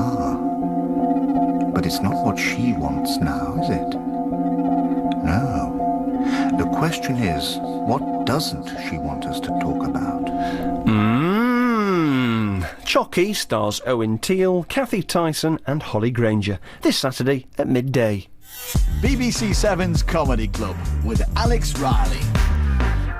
Ah, but it's not what she wants now, is it? No. The question is, what doesn't she want us to talk about? Chalky stars Owen Teale, Kathy Tyson and Holly Granger. This Saturday at midday. BBC Seven's Comedy Club with Alex Riley.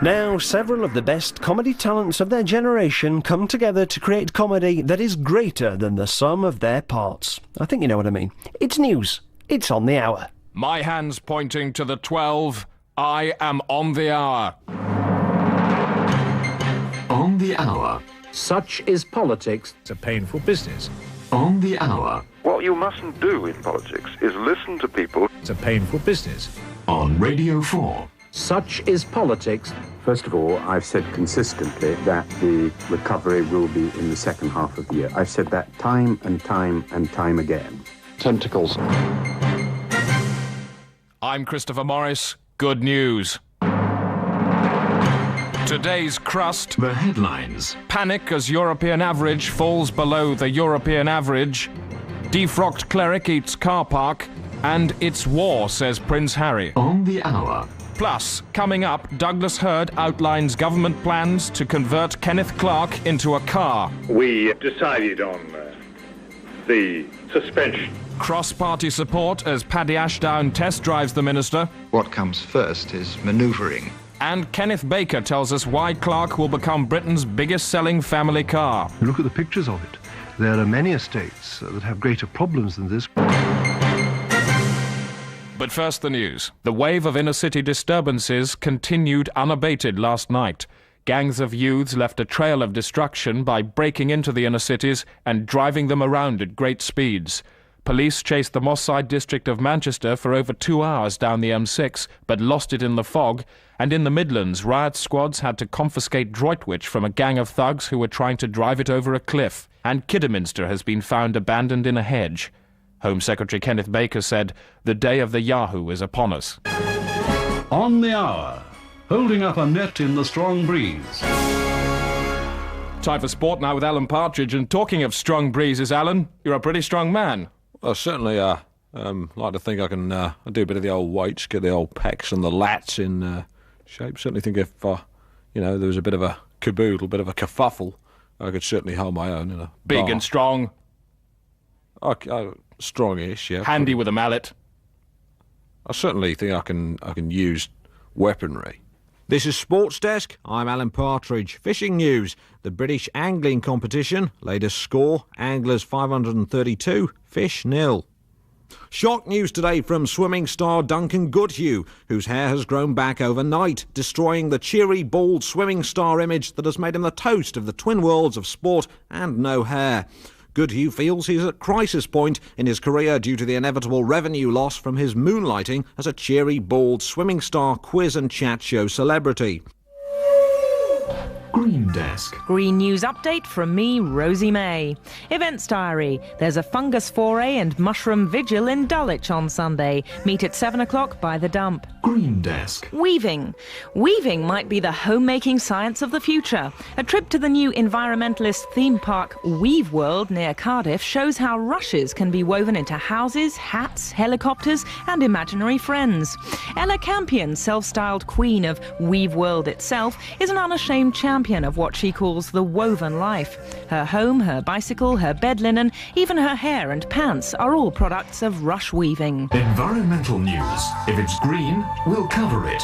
Now, several of the best comedy talents of their generation come together to create comedy that is greater than the sum of their parts. I think you know what I mean. It's news. It's on the hour. My hand's pointing to the 12. I am on the hour. On the hour. Such is politics. It's a painful business. On the hour. What you mustn't do in politics is listen to people. It's a painful business. On Radio 4. Such is politics. First of all, I've said consistently that the recovery will be in the second half of the year. I've said that time and time and time again. Tentacles. I'm Christopher Morris. Good news. Today's crust. The headlines. Panic as European average falls below the European average. Defrocked cleric eats car park. And it's war, says Prince Harry. On the hour. Plus, coming up, Douglas Hurd outlines government plans to convert Kenneth Clarke into a car. We decided on the suspension. Cross-party support as Paddy Ashdown test drives the minister. What comes first is manoeuvring. And Kenneth Baker tells us why Clarke will become Britain's biggest-selling family car. Look at the pictures of it. There are many estates that have greater problems than this. But first, the news. The wave of inner-city disturbances continued unabated last night. Gangs of youths left a trail of destruction by breaking into the inner cities and driving them around at great speeds. Police chased the Moss Side district of Manchester for over 2 hours down the M6, but lost it in the fog. And in the Midlands, riot squads had to confiscate Droitwich from a gang of thugs who were trying to drive it over a cliff. And Kidderminster has been found abandoned in a hedge. Home Secretary Kenneth Baker said, "The day of the Yahoo is upon us." On the hour, holding up a net in the strong breeze. Time for sport now with Alan Partridge. And talking of strong breezes, Alan, you're a pretty strong man. Well, certainly like to think I can do a bit of the old weights, get the old pecs and the lats in shape. Certainly think if, there was a bit of a caboodle, a bit of a kerfuffle, I could certainly hold my own in a Big bar. and strong. Strongish, yeah. Handy with a mallet. I certainly think I can use weaponry. This is Sports Desk. I'm Alan Partridge. Fishing news. The British angling competition. Latest score, anglers 532, fish nil. Shock news today from swimming star Duncan Goodhue, whose hair has grown back overnight, destroying the cheery, bald swimming star image that has made him the toast of the twin worlds of sport and no hair. Goodhue feels he's at crisis point in his career due to the inevitable revenue loss from his moonlighting as a cheery, bald swimming star quiz and chat show celebrity. Green Desk. Green News update from me, Rosie May. Events diary. There's a fungus foray and mushroom vigil in Dulwich on Sunday. Meet at 7 o'clock by the dump. Green Desk. Weaving. Weaving might be the homemaking science of the future. A trip to the new environmentalist theme park Weave World near Cardiff shows how rushes can be woven into houses, hats, helicopters and imaginary friends. Ella Campion, self-styled queen of Weave World itself, is an unashamed champion of what she calls the woven life. Her home, her bicycle, her bed linen, even her hair and pants are all products of rush weaving. Environmental news. If it's green, we'll cover it.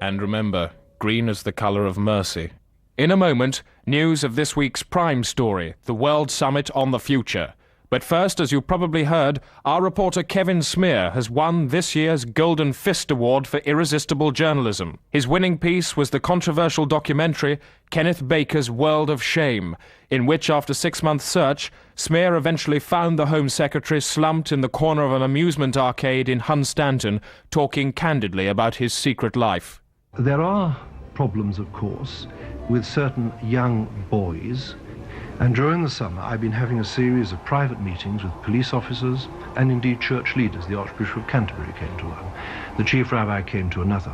And remember, green is the colour of mercy. In a moment, news of this week's prime story, the World Summit on the Future. But first, as you probably heard, our reporter Kevin Smear has won this year's Golden Fist Award for Irresistible Journalism. His winning piece was the controversial documentary Kenneth Baker's World of Shame, in which, after 6-month search, Smear eventually found the Home Secretary slumped in the corner of an amusement arcade in Hunstanton, talking candidly about his secret life. There are problems, of course, with certain young boys. And during the summer, I've been having a series of private meetings with police officers and indeed church leaders. The Archbishop of Canterbury came to one. The Chief Rabbi came to another.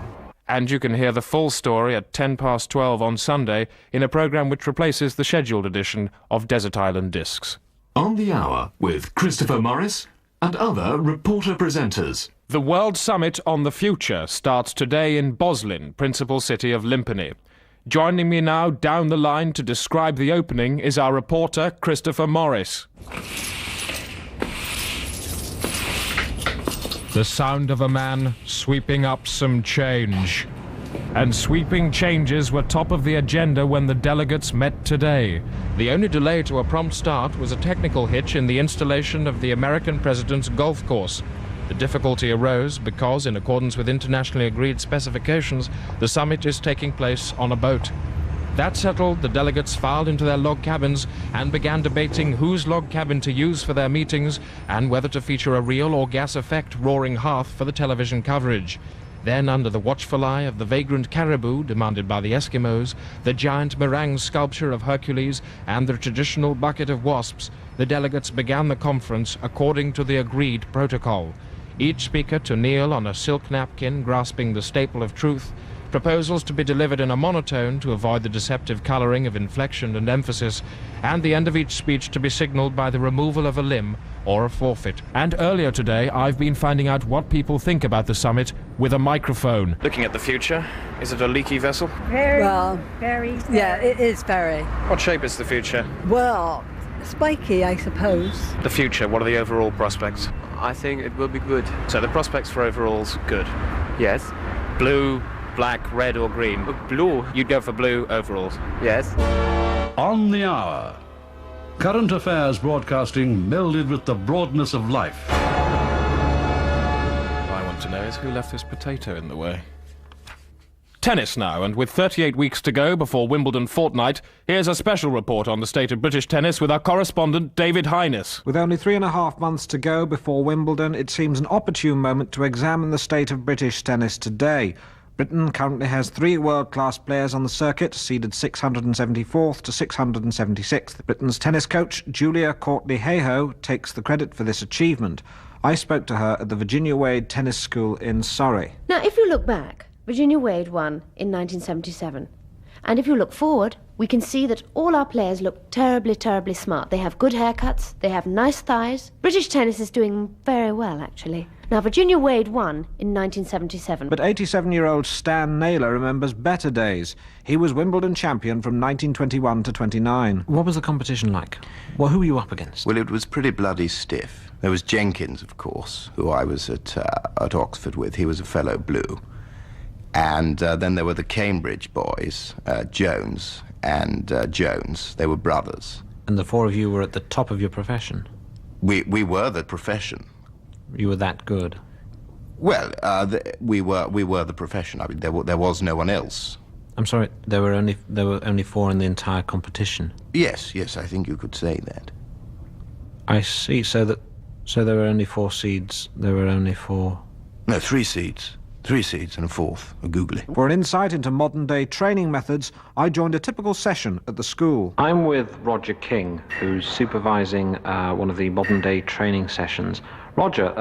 And you can hear the full story at 12:10 on Sunday in a programme which replaces the scheduled edition of Desert Island Discs. On the Hour with Christopher Morris and other reporter presenters. The World Summit on the Future starts today in Boslin, principal city of Limpany. Joining me now down the line to describe the opening is our reporter, Christopher Morris. The sound of a man sweeping up some change. And sweeping changes were top of the agenda when the delegates met today. The only delay to a prompt start was a technical hitch in the installation of the American president's golf course. The difficulty arose because, in accordance with internationally agreed specifications, the summit is taking place on a boat. That settled, the delegates filed into their log cabins and began debating whose log cabin to use for their meetings and whether to feature a real or gas effect roaring hearth for the television coverage. Then, under the watchful eye of the vagrant caribou demanded by the Eskimos, the giant meringue sculpture of Hercules, and the traditional bucket of wasps, the delegates began the conference according to the agreed protocol. Each speaker to kneel on a silk napkin grasping the staple of truth, proposals to be delivered in a monotone to avoid the deceptive colouring of inflection and emphasis, and the end of each speech to be signalled by the removal of a limb or a forfeit. And earlier today, I've been finding out what people think about the summit with a microphone. Looking at the future, is it a leaky vessel? Very. Yeah, it is very. What shape is the future? Well, spiky, I suppose. The future, what are the overall prospects? I think it will be good. So the prospects for overalls, good? Yes. Blue, black, red or green? Blue. You'd go for blue overalls? Yes. On the Hour. Current affairs broadcasting melded with the broadness of life. What I want to know is who left this potato in the way. Tennis now, and with 38 weeks to go before Wimbledon fortnight, here's a special report on the state of British tennis with our correspondent David Hyness. With only 3.5 months to go before Wimbledon, it seems an opportune moment to examine the state of British tennis today. Britain currently has 3 world-class players on the circuit, seeded 674th to 676th. Britain's tennis coach, Julia Courtney-Hayhoe, takes the credit for this achievement. I spoke to her at the Virginia Wade Tennis School in Surrey. Now, if you look back, Virginia Wade won in 1977. And if you look forward, we can see that all our players look terribly, terribly smart. They have good haircuts, they have nice thighs. British tennis is doing very well, actually. Now, Virginia Wade won in 1977. But 87-year-old Stan Naylor remembers better days. He was Wimbledon champion from 1921 to 29. What was the competition like? Well, who were you up against? Well, it was pretty bloody stiff. There was Jenkins, of course, who I was at Oxford with. He was a fellow blue. And then there were the Cambridge boys, Jones and Jones. They were brothers. And the 4 of you were at the top of your profession? We were the profession. You were that good? Well, we were the profession. I mean, there was no one else. I'm sorry, there were only 4 in the entire competition? Yes, I think you could say that. I see, so there were only 4 seeds, there were only 4... No, 3 seeds. 3 seeds and a 4th, a googly. For an insight into modern-day training methods, I joined a typical session at the school. I'm with Roger King, who's supervising one of the modern-day training sessions. Roger,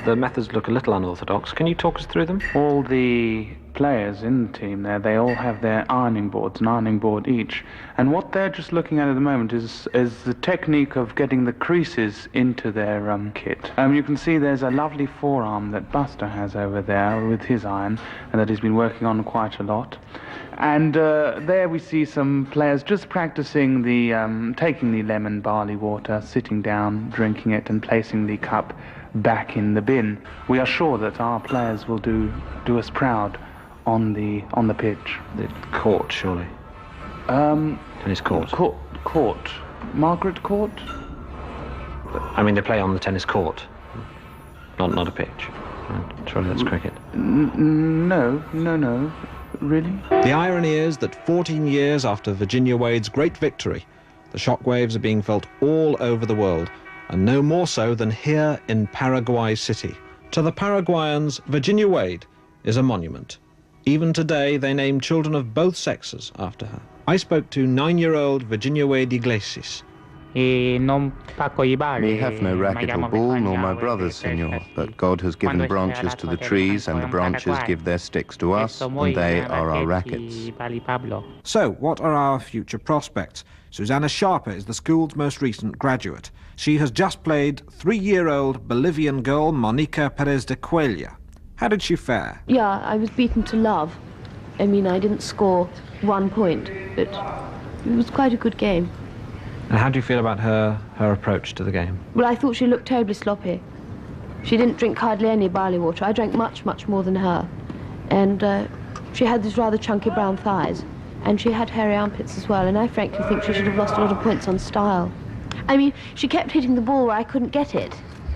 the methods look a little unorthodox. Can you talk us through them? All the players in the team there, they all have their ironing boards, an ironing board each. And what they're just looking at the moment is the technique of getting the creases into their kit. You can see there's a lovely forearm that Buster has over there with his iron, and that he's been working on quite a lot. And there we see some players just practicing the taking the lemon barley water, sitting down, drinking it, and placing the cup back in the bin. We are sure that our players will do us proud on the pitch. The court, surely. Tennis court. Court. Margaret Court. I mean, they play on the tennis court, not a pitch. Surely that's cricket. No. Really? The irony is that 14 years after Virginia Wade's great victory, the shockwaves are being felt all over the world, and no more so than here in Paraguay City. To the Paraguayans, Virginia Wade is a monument. Even today, they name children of both sexes after her. I spoke to 9-year-old Virginia Wade Iglesias. We have no racket or ball, nor my brothers, senor, but God has given branches to the trees, and the branches give their sticks to us, and they are our rackets. So, what are our future prospects? Susanna Sharper is the school's most recent graduate. She has just played 3-year-old Bolivian girl Monica Perez de Cuellar. How did she fare? Yeah, I was beaten to love. I mean, I didn't score 1 point, but it was quite a good game. And how do you feel about her approach to the game? Well, I thought she looked terribly sloppy. She didn't drink hardly any barley water. I drank much, much more than her. And she had these rather chunky brown thighs. And she had hairy armpits as well, and I frankly think she should have lost a lot of points on style. I mean, she kept hitting the ball where I couldn't get it.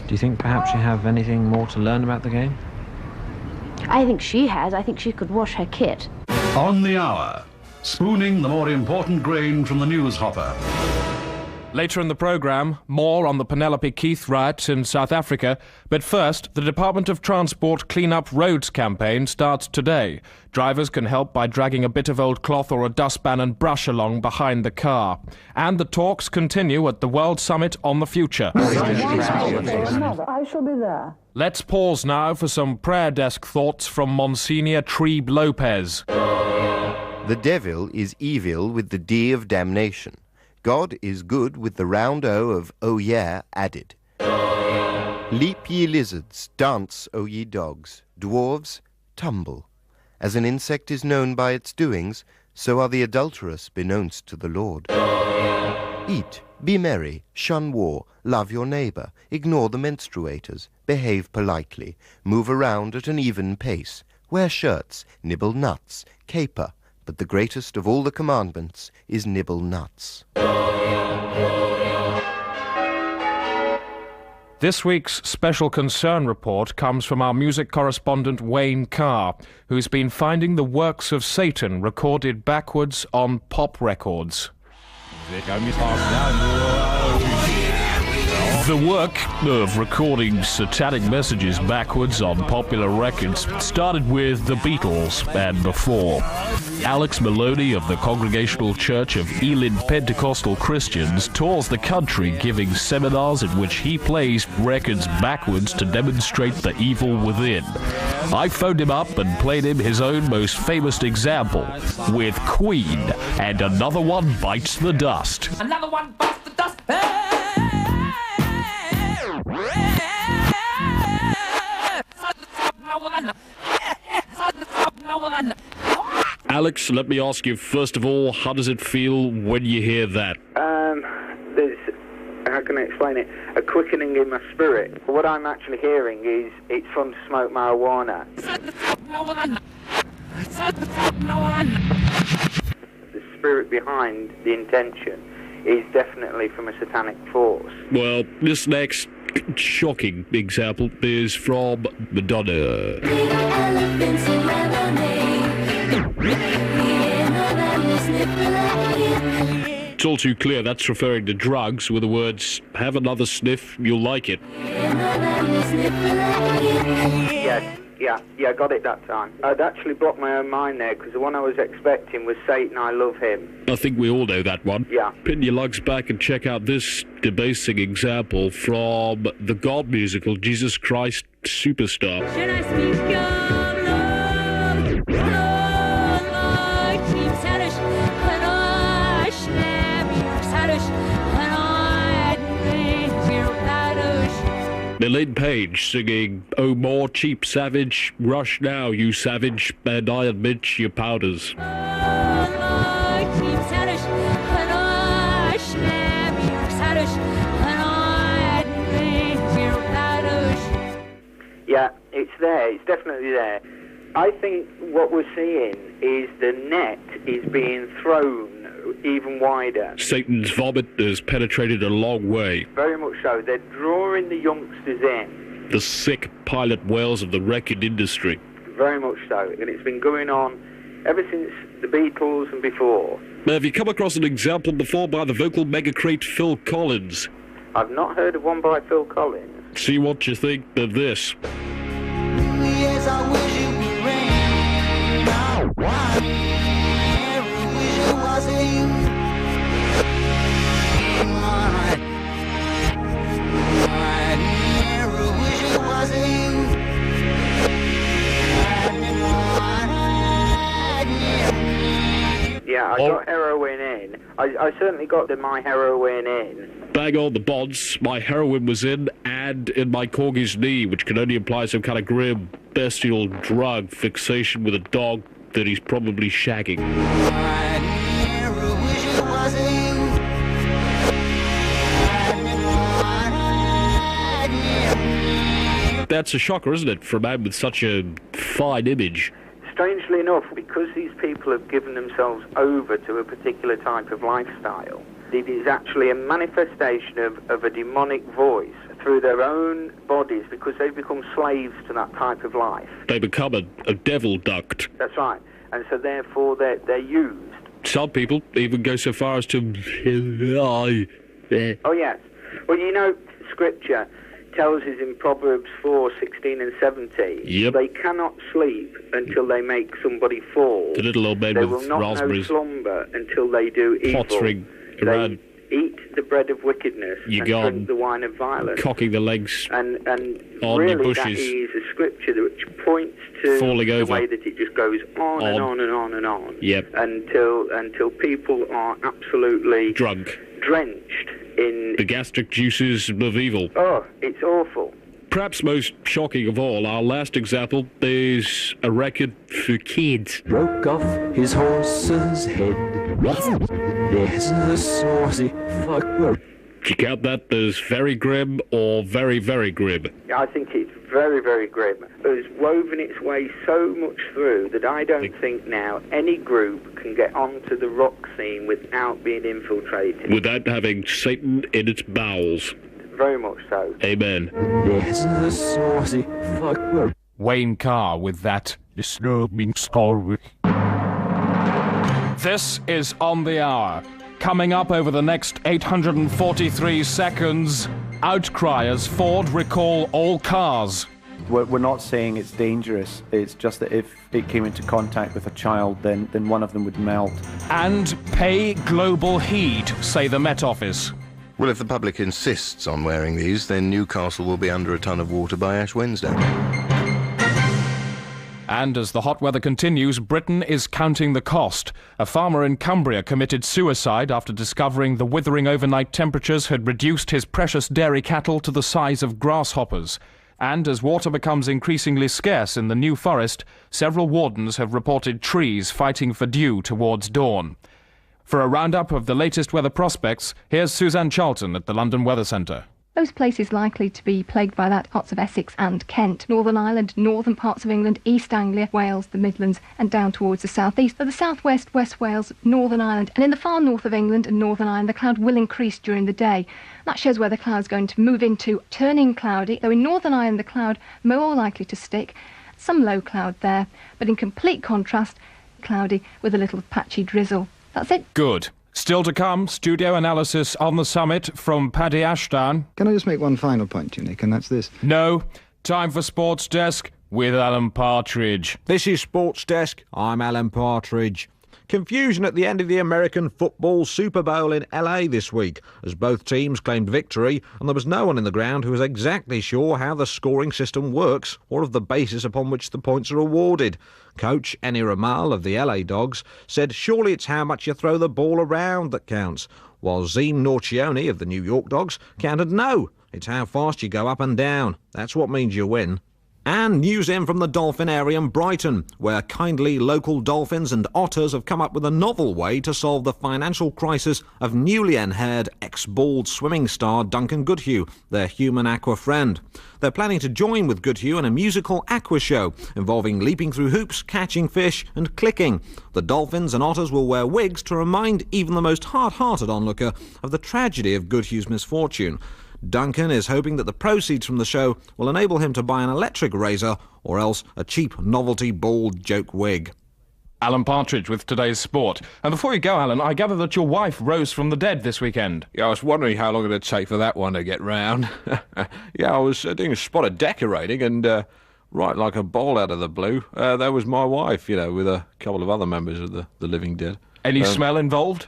Do you think perhaps you have anything more to learn about the game? I think she has. I think she could wash her kit. On the hour, spooning the more important grain from the news hopper. Later in the programme, more on the Penelope Keith riots in South Africa. But first, the Department of Transport Clean Up Roads campaign starts today. Drivers can help by dragging a bit of old cloth or a dustpan and brush along behind the car. And the talks continue at the World Summit on the Future. I shall be there. Let's pause now for some prayer desk thoughts from Monsignor Trebe Lopez. The devil is evil with the D of damnation. God is good with the round O of oh yeah added. Leap ye lizards, dance, O ye dogs, dwarves, tumble. As an insect is known by its doings, so are the adulterous beknownst to the Lord. Eat, be merry, shun war, love your neighbour, ignore the menstruators, behave politely, move around at an even pace, wear shirts, nibble nuts, caper, but the greatest of all the commandments is nibble nuts. This week's Special Concern report comes from our music correspondent Wayne Carr, who's been finding the works of Satan recorded backwards on pop records. The work of recording satanic messages backwards on popular records started with the Beatles and before. Alex Maloney of the Congregational Church of Elim Pentecostal Christians tours the country giving seminars in which he plays records backwards to demonstrate the evil within. I phoned him up and played him his own most famous example with Queen and Another One Bites the Dust. Another one bites the dust. Alex, let me ask you, first of all, how does it feel when you hear that? There's, how can I explain it? A quickening in my spirit. What I'm actually hearing is it's fun to smoke marijuana. The spirit behind the intention is definitely from a satanic force. Well, this next shocking example is from Madonna. It's all too clear that's referring to drugs with the words, have another sniff, you'll like it. Yeah, got it that time. I'd actually blocked my own mind there because the one I was expecting was Satan, I Love Him. I think we all know that one. Yeah. Pin your lugs back and check out this debasing example from the God musical Jesus Christ Superstar. Should I speak of love? Lord, keep Sarish, when I snap your Sarish, when I drink your Sarish. Elaine Page singing, "Oh, more cheap savage, rush now, you savage, and I admit your powders." Yeah, it's there. It's definitely there. I think what we're seeing is the net is being thrown even wider. Satan's vomit has penetrated a long way. Very much so. They're drawing the youngsters in. The sick pilot whales of the record industry. Very much so. And it's been going on ever since the Beatles and before. Have you come across an example before by the vocal megacrate Phil Collins? I've not heard of one by Phil Collins. See what you think of this. Yes, I wish it would rain. Now, why? I wish it was you. I got heroin in. I certainly got my heroin in. Bang on the bonds, my heroin was in, and in my corgi's knee, which can only imply some kind of grim, bestial drug fixation with a dog that he's probably shagging. That's a shocker, isn't it, for a man with such a fine image? Strangely enough, because these people have given themselves over to a particular type of lifestyle, it is actually a manifestation of a demonic voice through their own bodies, because they've become slaves to that type of life. They become a devil duct. That's right. And so therefore they're used. Some people even go so far as to... Oh, yes. Well, you know, Scripture tells us in Proverbs 4:16 and 17, yep. They cannot sleep until they make somebody fall. The little old man they with will not raspberries. know slumber until they do evil. Pottering around. They eat the bread of wickedness and drink the wine of violence. Cocking the legs and on really the bushes. That is a scripture which points to falling over. The way that it just goes on and on and on and on. Yep. Until people are absolutely drunk, drenched in the gastric juices of evil. Oh, it's awful. Perhaps most shocking of all, our last example is a record for kids. Broke off his horse's head. There's the saucy fucker. Do you count that as very grim or very, very grim? I think it's very, very grim. It's woven its way so much through that I don't think now any group can get onto the rock scene without being infiltrated. Without having Satan in its bowels. Very much so. Amen. There's the saucy fucker. Wayne Carr with that disturbing story. This is On the Hour. Coming up over the next 843 seconds, outcry as Ford recall all cars. We're not saying it's dangerous. It's just that if it came into contact with a child, then one of them would melt. And pay global heed, say the Met Office. Well, if the public insists on wearing these, then Newcastle will be under a ton of water by Ash Wednesday. And as the hot weather continues, Britain is counting the cost. A farmer in Cumbria committed suicide after discovering the withering overnight temperatures had reduced his precious dairy cattle to the size of grasshoppers. And as water becomes increasingly scarce in the New Forest, several wardens have reported trees fighting for dew towards dawn. For a roundup of the latest weather prospects, here's Suzanne Charlton at the London Weather Centre. Most places likely to be plagued by that: parts of Essex and Kent, Northern Ireland, northern parts of England, East Anglia, Wales, the Midlands and down towards the southeast. For the southwest, West Wales, Northern Ireland and in the far north of England and Northern Ireland, the cloud will increase during the day. That shows where the cloud's going to move into turning cloudy, though in Northern Ireland the cloud more likely to stick. Some low cloud there, but in complete contrast, cloudy with a little patchy drizzle. That's it. Good. Still to come, studio analysis on the summit from Paddy Ashdown. Can I just make one final point to you, Nick, and that's this? No. Time for Sports Desk with Alan Partridge. This is Sports Desk. I'm Alan Partridge. Confusion at the end of the American football Super Bowl in LA this week, as both teams claimed victory, and there was no one in the ground who was exactly sure how the scoring system works or of the basis upon which the points are awarded. Coach Eni Ramal of the LA Dogs said surely it's how much you throw the ball around that counts, while Zine Norcioni of the New York Dogs countered no, it's how fast you go up and down. That's what means you win. And news in from the Dolphinarium Brighton, where kindly local dolphins and otters have come up with a novel way to solve the financial crisis of newly haired ex-bald swimming star Duncan Goodhue, their human aqua friend. They're planning to join with Goodhue in a musical aqua show involving leaping through hoops, catching fish and clicking. The dolphins and otters will wear wigs to remind even the most hard-hearted onlooker of the tragedy of Goodhue's misfortune. Duncan is hoping that the proceeds from the show will enable him to buy an electric razor or else a cheap novelty bald joke wig. Alan Partridge with today's sport. And before you go, Alan, I gather that your wife rose from the dead this weekend. Yeah, I was wondering how long it'd take for that one to get round. Yeah, I was doing a spot of decorating and right like a ball out of the blue, there was my wife, with a couple of other members of the living dead. Any smell involved?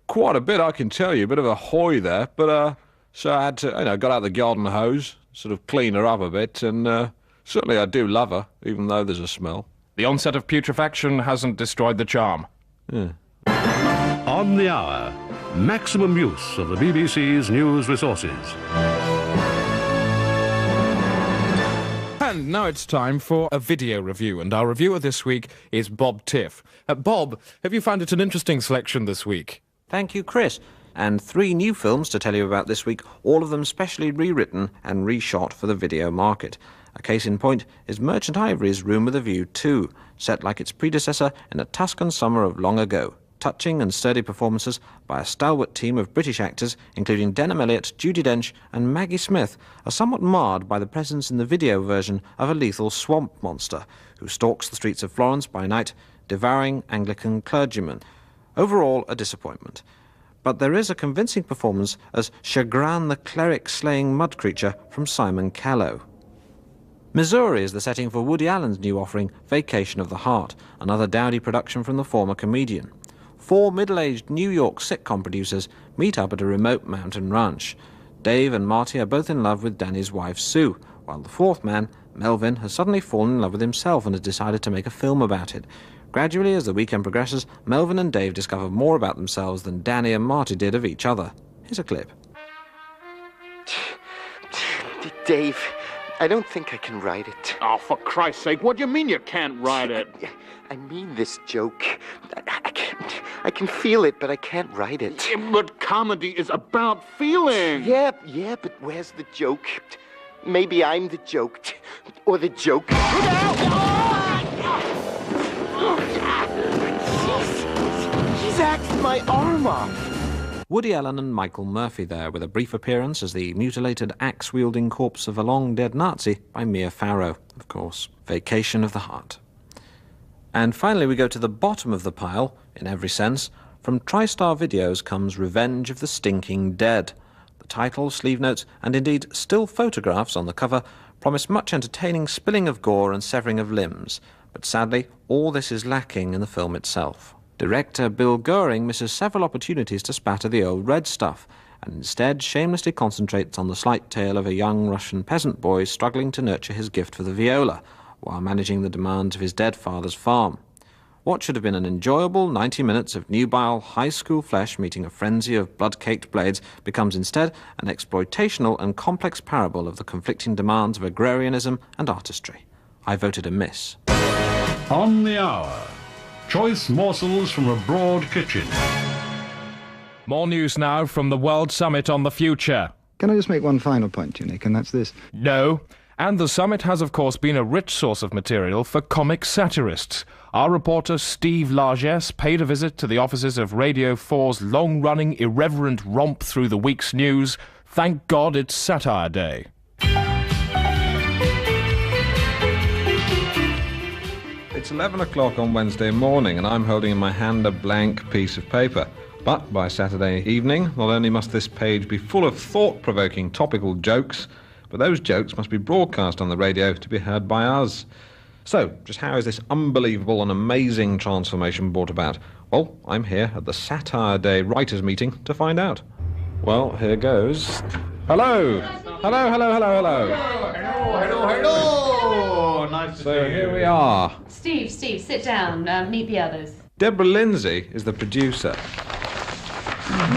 Quite a bit, I can tell you. A bit of a hoy there, but... So I had to, got out the garden hose, sort of clean her up a bit, and certainly I do love her, even though there's a smell. The onset of putrefaction hasn't destroyed the charm. Yeah. On the Hour. Maximum use of the BBC's news resources. And now it's time for a video review, and our reviewer this week is Bob Tiff. Bob, have you found it an interesting selection this week? Thank you, Chris. And 3 new films to tell you about this week, all of them specially rewritten and reshot for the video market. A case in point is Merchant Ivory's Room with a View 2, set like its predecessor in a Tuscan summer of long ago. Touching and sturdy performances by a stalwart team of British actors, including Denham Elliott, Judi Dench and Maggie Smith, are somewhat marred by the presence in the video version of a lethal swamp monster who stalks the streets of Florence by night, devouring Anglican clergymen. Overall, a disappointment. But there is a convincing performance as Chagrin the cleric-slaying mud creature from Simon Callow. Missouri is the setting for Woody Allen's new offering, Vacation of the Heart, another dowdy production from the former comedian. 4 middle-aged New York sitcom producers meet up at a remote mountain ranch. Dave and Marty are both in love with Danny's wife, Sue, while the 4th man, Melvin, has suddenly fallen in love with himself and has decided to make a film about it. Gradually, as the weekend progresses, Melvin and Dave discover more about themselves than Danny and Marty did of each other. Here's a clip. Dave, I don't think I can write it. Oh, for Christ's sake, what do you mean you can't write it? I mean this joke. I can feel it, but I can't write it. But comedy is about feeling. Yeah, but where's the joke? Maybe I'm the joke. Or the joke. He's axed my arm off. Woody Allen and Michael Murphy there, with a brief appearance as the mutilated axe-wielding corpse of a long-dead Nazi by Mia Farrow, of course. Vacation of the Heart. And finally we go to the bottom of the pile, in every sense. From TriStar Videos comes Revenge of the Stinking Dead. The title, sleeve notes, and indeed still photographs on the cover promise much entertaining spilling of gore and severing of limbs, but sadly all this is lacking in the film itself. Director Bill Goering misses several opportunities to spatter the old red stuff, and instead shamelessly concentrates on the slight tale of a young Russian peasant boy struggling to nurture his gift for the viola, while managing the demands of his dead father's farm. What should have been an enjoyable 90 minutes of nubile high school flesh meeting a frenzy of blood-caked blades becomes instead an exploitational and complex parable of the conflicting demands of agrarianism and artistry. I voted a miss. On the Hour. Choice morsels from a broad kitchen. More news now from the World Summit on the Future. Can I just make one final point, Nick, and that's this? No. And the summit has, of course, been a rich source of material for comic satirists. Our reporter Steve Largesse paid a visit to the offices of Radio 4's long-running irreverent romp through the week's news. Thank God it's Satire Day. It's 11 o'clock on Wednesday morning, and I'm holding in my hand a blank piece of paper. But by Saturday evening, not only must this page be full of thought-provoking topical jokes, but those jokes must be broadcast on the radio to be heard by us. So, just how is this unbelievable and amazing transformation brought about? Well, I'm here at the Satire Day Writers' Meeting to find out. Well, here goes. Hello! Hello, hello, hello, hello! Hello! Nice to see you. So here we are. Steve, sit down. Meet the others. Deborah Lindsay is the producer.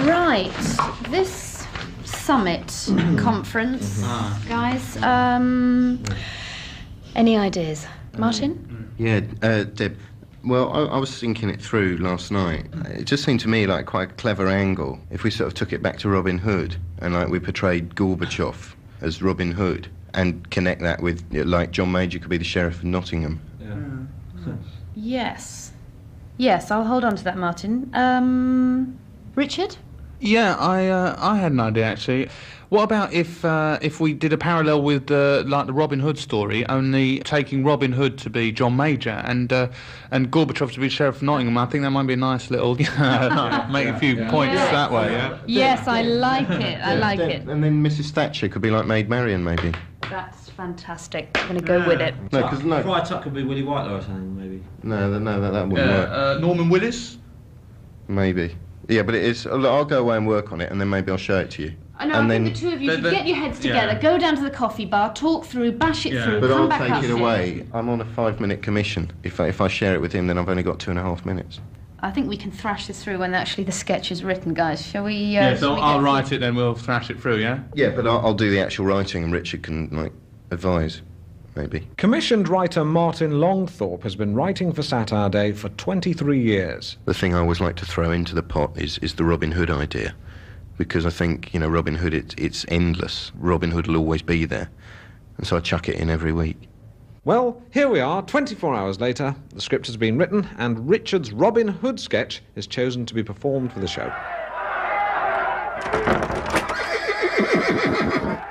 Right. This summit conference, guys. Any ideas? Martin? Yeah, Deb. Well, I was thinking it through last night. It just seemed to me like quite a clever angle if we sort of took it back to Robin Hood and like we portrayed Gorbachev as Robin Hood and connect that with, like, John Major could be the Sheriff of Nottingham. Yes, I'll hold on to that, Martin. Richard? Yeah, I had an idea, actually. What about if we did a parallel with like the Robin Hood story, only taking Robin Hood to be John Major and Gorbachev to be Sheriff of Nottingham? I think that might be a nice little make a few points that way. Yeah. Yes, I like it. I like it. And then Mrs. Thatcher could be like Maid Marian, maybe. That's fantastic. I'm going to go with it. No, because Friar Tuck could be Willy Whitelaw or something, maybe. No, that wouldn't work. Norman Willis? Maybe. Yeah, but it is. I'll go away and work on it, and then maybe I'll show it to you. I know. I think the two of you should get your heads together, go down to the coffee bar, talk through, bash it through, but come I'll take it away. I'm on a 5-minute commission. If I share it with him, then I've only got 2.5 minutes. I think we can thrash this through when actually the sketch is written, guys. Shall we? Yeah, so I'll write it, then we'll thrash it through, yeah? Yeah, but I'll do the actual writing and Richard can, like, advise, maybe. Commissioned writer Martin Longthorpe has been writing for Satire Day for 23 years. The thing I always like to throw into the pot is the Robin Hood idea. Because I think, you know, Robin Hood, it's endless. Robin Hood will always be there. And so I chuck it in every week. Well, here we are, 24 hours later. The script has been written, and Richard's Robin Hood sketch is chosen to be performed for the show.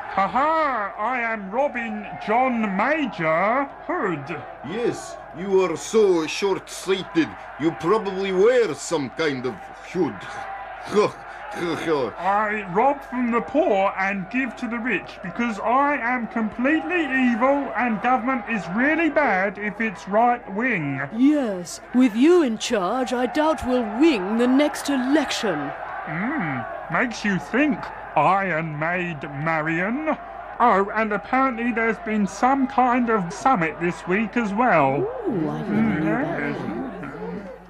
Ha-ha! I am Robin John Major Hood. Yes, you are so short-sighted. You probably wear some kind of hood. I rob from the poor and give to the rich because I am completely evil and government is really bad if it's right-wing. Yes, with you in charge, I doubt we'll win the next election. Makes you think, Iron Maid Marion. Oh, and apparently there's been some kind of summit this week as well. Ooh, I didn't know that.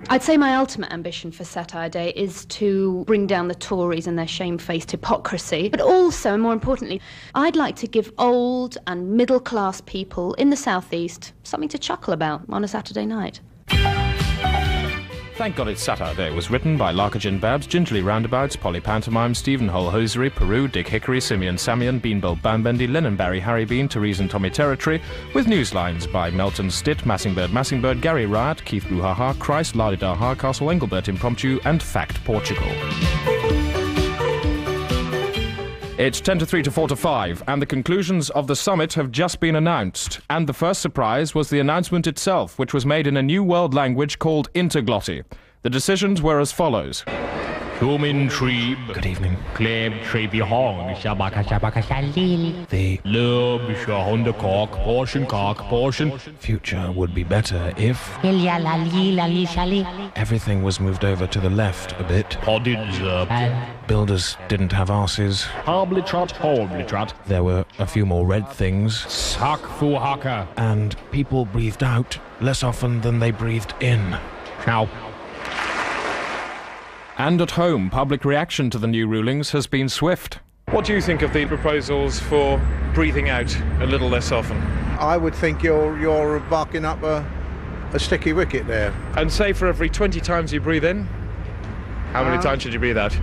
I'd say my ultimate ambition for Satire Day is to bring down the Tories and their shamefaced hypocrisy. But also, and more importantly, I'd like to give old and middle-class people in the South East something to chuckle about on a Saturday night. Thank God It's Satire Day was written by Larkagin Babs, Gingerly Roundabouts, Polly Pantomime, Stephen Hull Hosiery, Peru, Dick Hickory, Simeon Samian, Beanbolt Bambendy, Lennon Barry, Harry Bean, Therese and Tommy Territory, with newslines by Melton Stitt, Massingbird, Gary Riot, Keith Brouhaha, Christ, Lardidar Hardcastle, Engelbert Impromptu, and Fact Portugal. It's 10 to 3 to 4 to 5, and the conclusions of the summit have just been announced. And the first surprise was the announcement itself, which was made in a new world language called Interglotty. The decisions were as follows. Human Trib. Good evening. Kleb Trebihong, Shabaka Shalil. The Lub Shahunda portion. Future would be better if everything was moved over to the left a bit. Builders didn't have arses. Hoblitrat. There were a few more red things. Sakfuhaka. And people breathed out less often than they breathed in. Ciao. And at home, public reaction to the new rulings has been swift. What do you think of the proposals for breathing out a little less often? I would think you're barking up a sticky wicket there. And say for every 20 times you breathe in, how many times should you breathe out?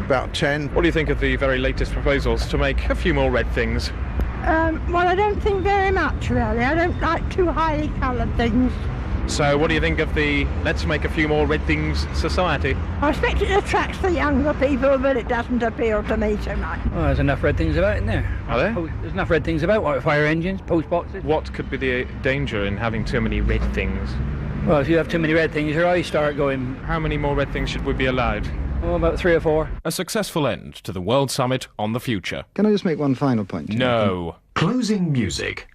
About 10. What do you think of the very latest proposals to make a few more red things? Well, I don't think very much, really. I don't like too highly coloured things. So what do you think of the let's make a few more red things society? I expect it attracts the younger people, but it doesn't appeal to me so much. Well, there's enough red things about in there. Are there? There's enough red things about, like fire engines, post boxes. What could be the danger in having too many red things? Well, if you have too many red things, your eyes start going. How many more red things should we be allowed? Oh, about 3 or 4. A successful end to the World Summit on the future. Can I just make one final point? No. Closing music.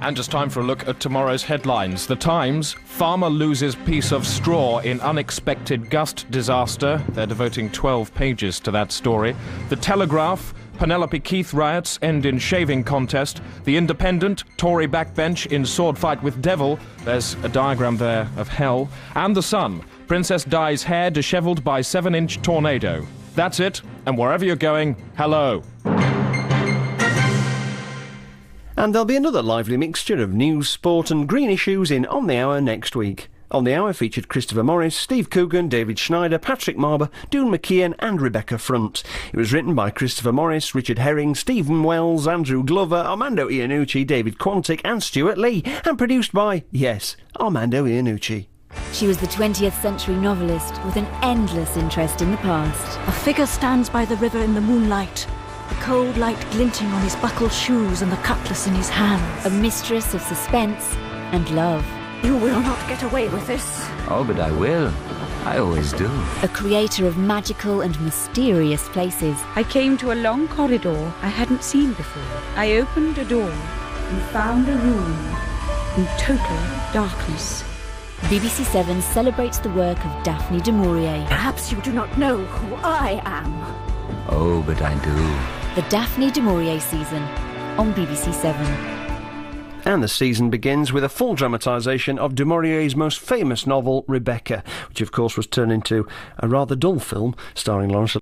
And it's time for a look at tomorrow's headlines. The Times, farmer loses piece of straw in unexpected gust disaster. They're devoting 12 pages to that story. The Telegraph, Penelope Keith riots end in shaving contest. The Independent, Tory backbench in sword fight with devil. There's a diagram there of hell. And The Sun, Princess Di's hair dishevelled by 7-inch tornado. That's it, and wherever you're going, hello. And there'll be another lively mixture of news, sport and green issues in On the Hour next week. On the Hour featured Christopher Morris, Steve Coogan, David Schneider, Patrick Marber, Doon McKeon and Rebecca Front. It was written by Christopher Morris, Richard Herring, Stephen Wells, Andrew Glover, Armando Iannucci, David Quantick and Stuart Lee, and produced by, yes, Armando Iannucci. She was the 20th century novelist with an endless interest in the past. A figure stands by the river in the moonlight, the cold light glinting on his buckled shoes and the cutlass in his hand. A mistress of suspense and love. You will not get away with this. Oh, but I will. I always do. A creator of magical and mysterious places. I came to a long corridor I hadn't seen before. I opened a door and found a room in total darkness. BBC 7 celebrates the work of Daphne du Maurier. Perhaps you do not know who I am. Oh, but I do. The Daphne du Maurier season on BBC 7. And the season begins with a full dramatisation of Du Maurier's most famous novel, Rebecca, which of course was turned into a rather dull film starring Laurence